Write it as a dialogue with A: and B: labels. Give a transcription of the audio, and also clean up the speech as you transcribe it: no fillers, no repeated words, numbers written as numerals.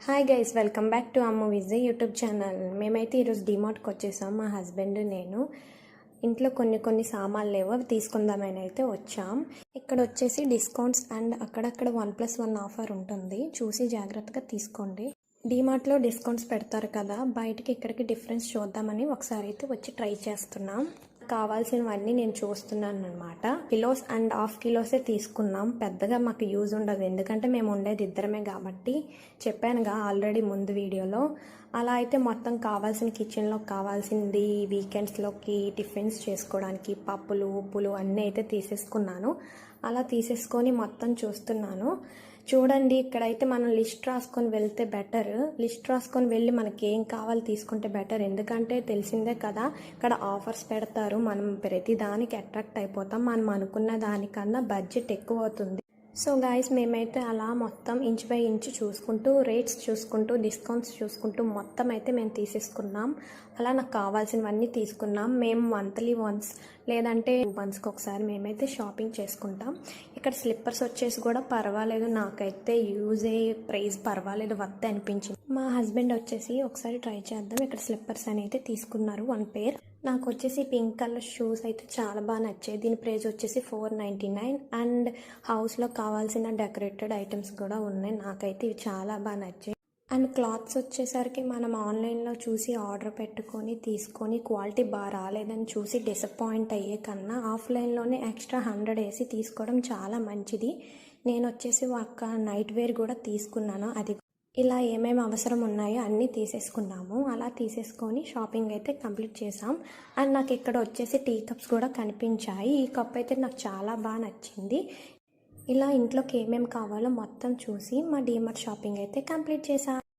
A: Hi guys, welcome back to Ammu Vijay YouTube channel. మేమైతే ఈరోజు డిమార్ట్కి వచ్చేసాం. మా హస్బెండ్ నేను ఇంట్లో కొన్ని సామాన్లు లేవు, అవి తీసుకుందామని అయితే వచ్చాం. ఇక్కడ వచ్చేసి డిస్కౌంట్స్ అండ్ అక్కడక్కడ 1+1 ఆఫర్ ఉంటుంది, చూసి జాగ్రత్తగా తీసుకోండి. డిమార్ట్లో డిస్కౌంట్స్ పెడతారు కదా, బయటికి ఇక్కడికి డిఫరెన్స్ చూద్దామని ఒకసారి అయితే వచ్చి ట్రై చేస్తున్నాం. కావాల్సినవన్నీ నేను చూస్తున్నాను అనమాట. కిలోస్ అండ్ హాఫ్ కిలోసే తీసుకున్నాం. పెద్దగా మాకు యూజ్ ఉండదు, ఎందుకంటే మేము ఉండేది ఇద్దరమే కాబట్టి. చెప్పానుగా ఆల్రెడీ ముందు వీడియోలో. అలా అయితే మొత్తం కావాల్సిన కిచెన్లో కావాల్సింది వీకెండ్స్లోకి టిఫిన్స్ చేసుకోవడానికి పప్పులు ఉప్పులు అన్నీ అయితే తీసేసుకున్నాను. అలా తీసేసుకొని మొత్తం చూస్తున్నాను. చూడండి, ఇక్కడైతే మనం లిస్ట్ రాసుకొని వెళ్తే బెటర్. లిస్ట్ రాసుకొని వెళ్ళి మనకి ఏం కావాలి తీసుకుంటే బెటర్, ఎందుకంటే తెలిసిందే కదా ఇక్కడ ఆఫర్స్ పెడతారు. మనం ప్రతి దానికి అట్రాక్ట్ అయిపోతాం. మనం అనుకున్న దానికన్నా బడ్జెట్ ఎక్కువ అవుతుంది. సో గాయస్, మేమైతే అలా మొత్తం ఇంచ్ బై ఇంచ్ చూసుకుంటూ, రేట్స్ చూసుకుంటూ, డిస్కౌంట్స్ చూసుకుంటూ మొత్తం అయితే మేము తీసేసుకున్నాం. అలా నాకు కావాల్సినవన్నీ తీసుకున్నాం. మేము మంత్లీ వన్స్ లేదంటే వన్స్కి ఒకసారి మేమైతే షాపింగ్ చేసుకుంటాం. ఇక్కడ స్లిప్పర్స్ వచ్చేసి కూడా పర్వాలేదు, నాకైతే యూజ్ అయ్యే ప్రైస్ పర్వాలేదు, వర్త్ అనిపించింది. మా హస్బెండ్ వచ్చేసి ఒకసారి ట్రై చేద్దాం, ఇక్కడ స్లిప్పర్స్ అనేది తీసుకున్నారు 1 పేర్. నాకు వచ్చేసి పింక్ కలర్ షూస్ అయితే చాలా బాగా నచ్చాయి. దీని ప్రైస్ వచ్చేసి 499. అండ్ హౌస్లో కావాల్సిన డెకరేటెడ్ ఐటమ్స్ కూడా ఉన్నాయి. నాకైతే ఇవి చాలా బాగా నచ్చాయి. అండ్ క్లాత్స్ వచ్చేసరికి మనం ఆన్లైన్లో చూసి ఆర్డర్ పెట్టుకొని తీసుకొని క్వాలిటీ బాగా రాలేదని చూసి డిసప్పాయింట్ అయ్యే కన్నా ఆఫ్లైన్లోనే ఎక్స్ట్రా 100 వేసి తీసుకోవడం చాలా మంచిది. నేను వచ్చేసి ఒక నైట్ వేర్ కూడా తీసుకున్నాను. అది ఇలా ఏమేమి అవసరం ఉన్నాయో అన్నీ తీసేసుకున్నాము. అలా తీసేసుకొని షాపింగ్ అయితే కంప్లీట్ చేసాం. అండ్ నాకు ఇక్కడ వచ్చేసి టీ కప్స్ కూడా కనిపించాయి. ఈ కప్ అయితే నాకు చాలా బాగా నచ్చింది. ఇలా ఇంట్లోకి ఏమేమి కావాలో మొత్తం చూసి మా డీమార్ట్ షాపింగ్ అయితే కంప్లీట్ చేసాం.